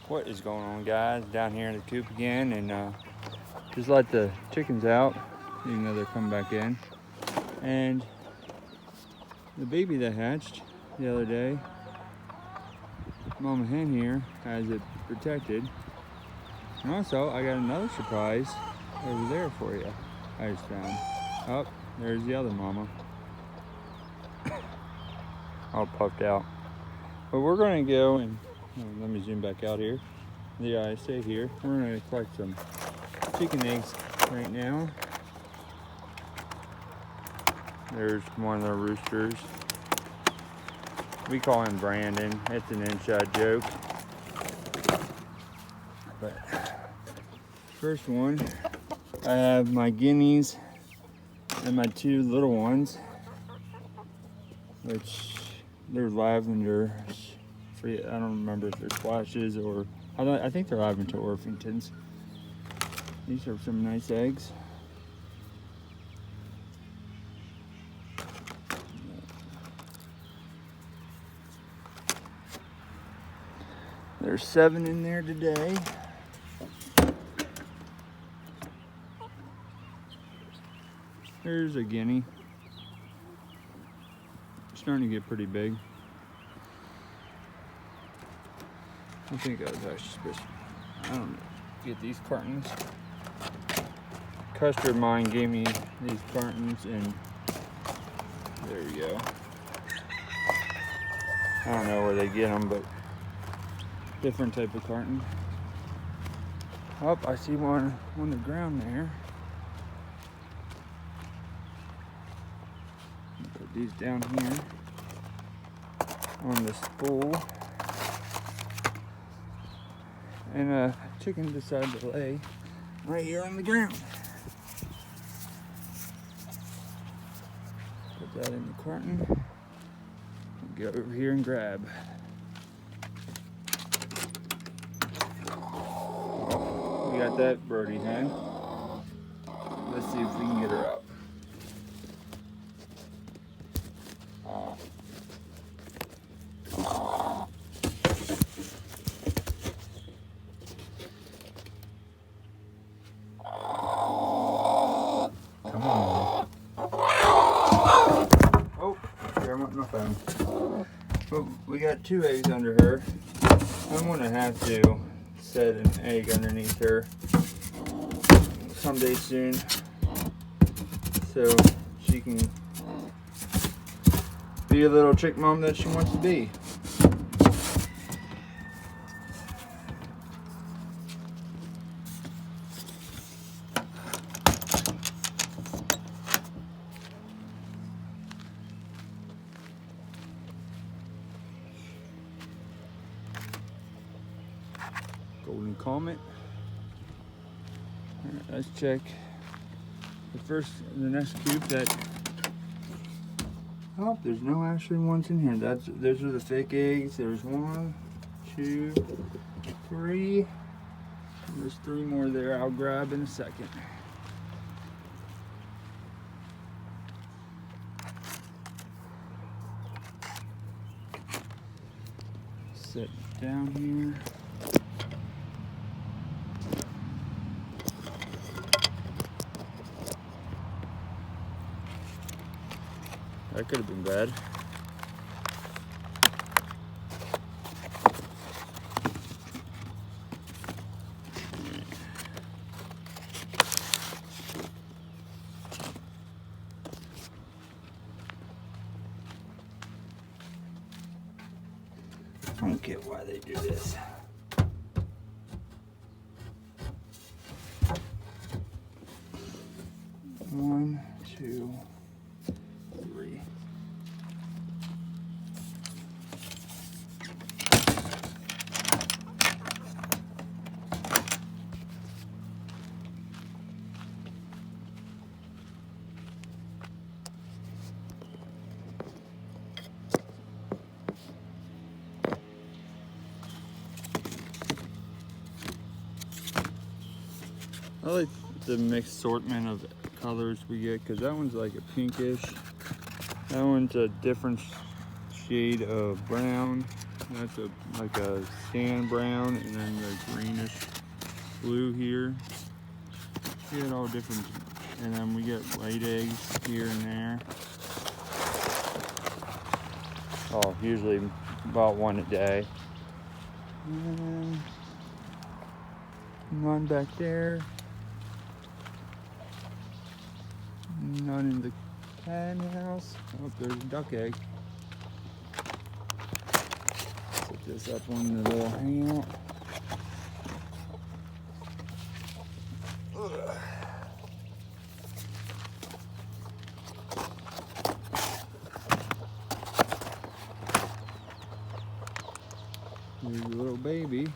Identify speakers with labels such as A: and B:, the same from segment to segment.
A: What is going on, guys? Down here in the coop again, and just let the chickens out, even though they're coming back in. And the baby that hatched the other day, Mama Hen here has it protected. And also, I got another surprise over there for you. I just found. Oh, there's the other mama. All puffed out. But we're going to go and let me zoom back out here. Yeah, I stay here. We're going to collect some chicken eggs right now. There's one of the roosters. We call him Brandon. It's an inside joke. But first one, I have my guineas and my two little ones, which they're lavender. I don't remember if they're splashes or I think they're lavender Orpingtons. These are some nice eggs. There's 7 in there today. There's a guinea. Starting to get pretty big. I think I was actually supposed to, I don't know, get these cartons. Custer Mine gave me these cartons, and there we go. I don't know where they get them, but different type of carton. Oh, I see one on the ground there. Put these down here on the spool. And a chicken decided to lay right here on the ground. Put that in the carton. Go over here and grab. Oh, we got that birdie hen. Let's see if we can get her up. But we got 2 eggs under her. I'm gonna have to set an egg underneath her someday soon, so she can be a little chick mom that she wants to be. Golden Comet. All right, let's check the next coop that. Oh, there's no actually ones in here. Those are the fake eggs. There's 1, 2, 3. There's 3 more there. I'll grab in a second. Sit down here. That could have been bad. I don't get why they do this. One, 2, 3. I like the mixed assortment of colors we get, because that one's like a pinkish. That one's a different shade of brown. That's like a sand brown, and then the greenish blue here. We get all different, and then we get laid eggs here and there. Oh, usually about one a day. And then one back there. None in the hen house. Oh, there's a duck egg. Set this up on the little hangout. There's a little baby.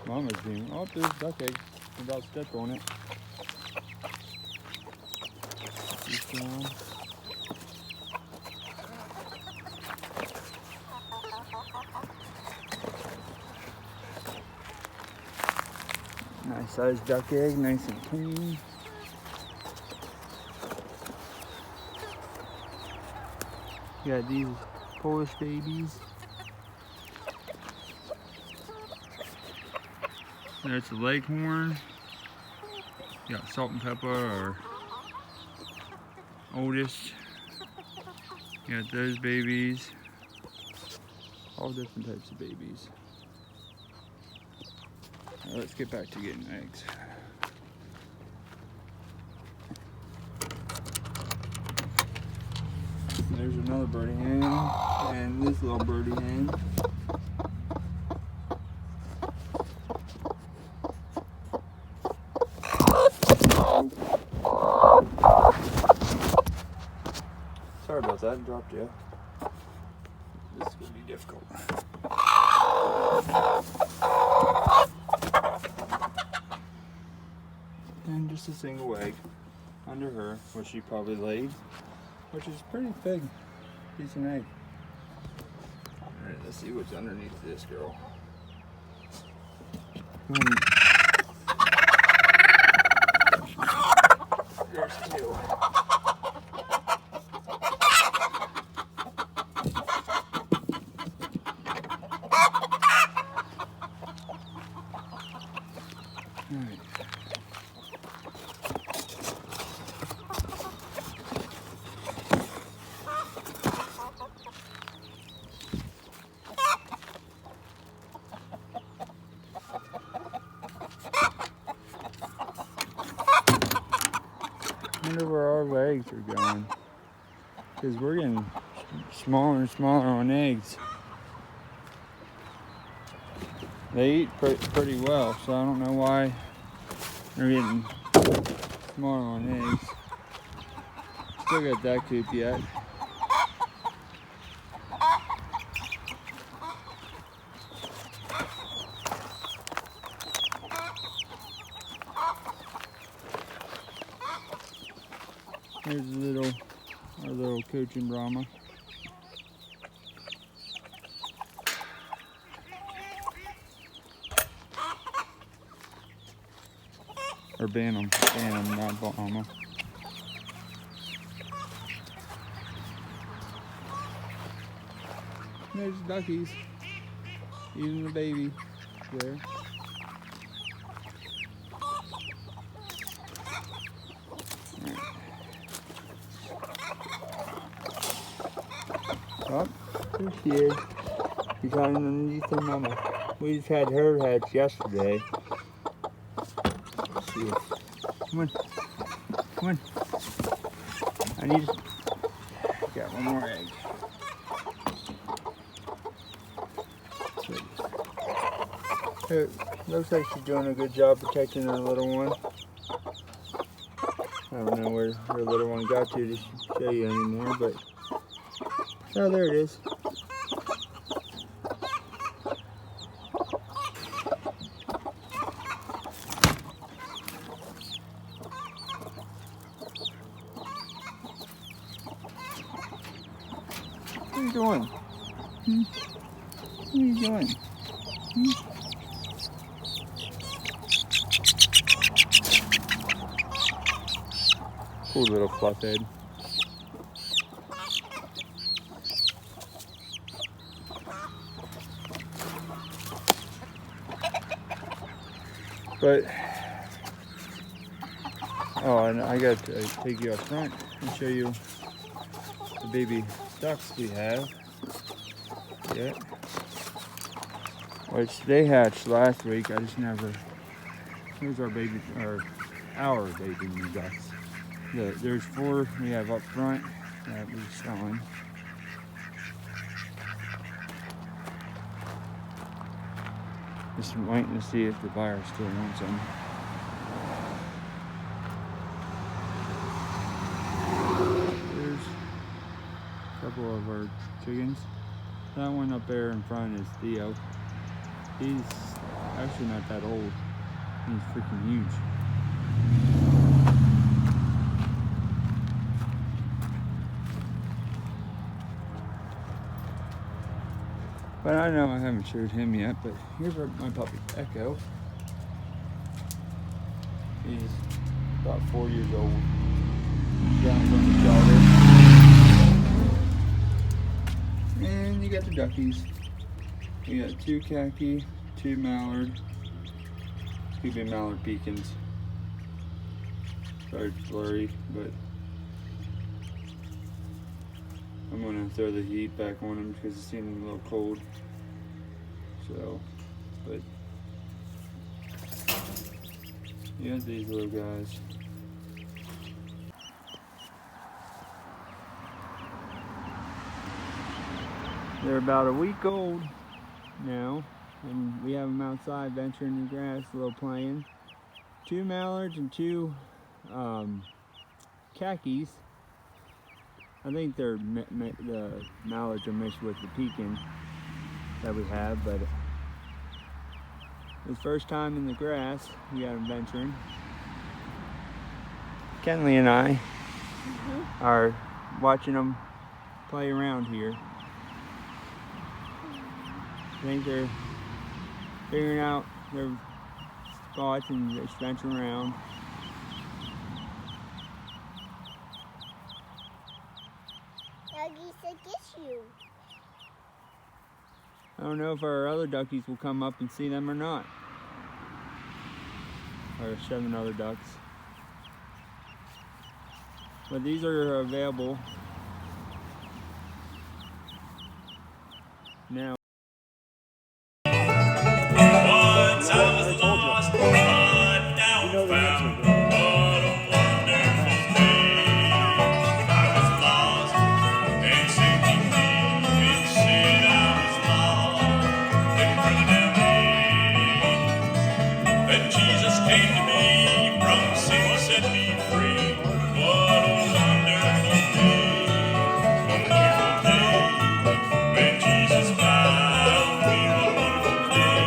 A: Mama's being, oh, there's a duck egg. I'm about to step on it. This down. Nice sized duck egg, nice and clean. Got these Polish babies. There's the leghorn. Got salt and pepper or oldest. Got those babies. All different types of babies. Now let's get back to getting eggs. There's another birdie hen and this little birdie hen. Sorry about that, I dropped you. This is going to be difficult. And just a single egg under her, which she probably laid, which is pretty big, decent egg. Alright, let's see what's underneath this girl. There's two. Alright. I wonder where our legs are going, because we're getting smaller and smaller on eggs. They eat pretty well, so I don't know why they're getting smaller on eggs. Still got that coop yet. There's our little Cochin Brahma. Or Bantam, not Brahma. There's duckies, even the baby there. Oh, there she is. She's hiding underneath her mama. We just had her hatch yesterday. Let's see it. Come on. Come on. I need to... Got one more egg. Sweet. It looks like she's doing a good job protecting her little one. I don't know where her little one got to show you anymore, but... Oh, there it is. What are you doing? What are you doing? Cool little fluff head. But, oh, and I got to take you up front and show you the baby ducks we have. Yeah. Which they hatched last week. I just never. Here's our baby ducks. There's 4 we have up front that we're selling. Just waiting to see if the buyer still wants them. There's a couple of our chickens. That one up there in front is Theo. He's actually not that old. He's freaking huge. But I know I haven't showed him yet, but here's my puppy, Echo. He's about 4 years old. Down from the shelter. And you got the duckies. We got 2 khaki, 2 mallard, 2 mallard pecans. Sorry it's blurry, but I'm gonna throw the heat back on them because it's getting a little cold. So, but yeah, these little guys. They're about a week old now, and we have them outside venturing in the grass, a little playing. 2 mallards and 2 khakis. I think the mallards are mixed with the pekin that we have, but the first time in the grass, we got them venturing. Kenley and I are watching them play around here. I think they're figuring out their spots and just venturing around.
B: Doggy said kiss you.
A: I don't know if our other duckies will come up and see them or not. Our 7 other ducks. But these are available now.
C: Once I was lost, but now found. What a wonderful day. I was lost and sinking deep in sin. I was lost and further down. Then Jesus came to me, from sin set me free. What a wonderful day. Wonderful day. When Jesus found me, what a wonderful day.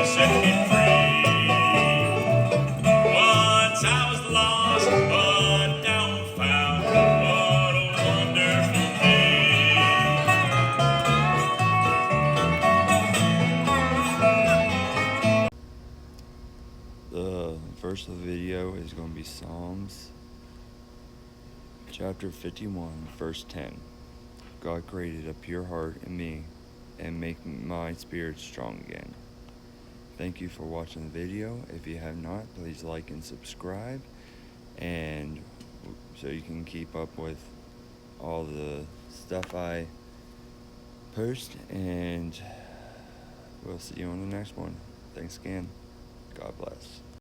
C: Set me free. Once I was lost, but now I'm found. What a wonderful day.
D: The verse of the video is going to be Psalms chapter 51, verse 10. God created a pure heart in me and make my spirit strong again. Thank you for watching the video. If you have not, please like and subscribe, and so you can keep up with all the stuff I post, and we'll see you on the next one. Thanks again. God bless.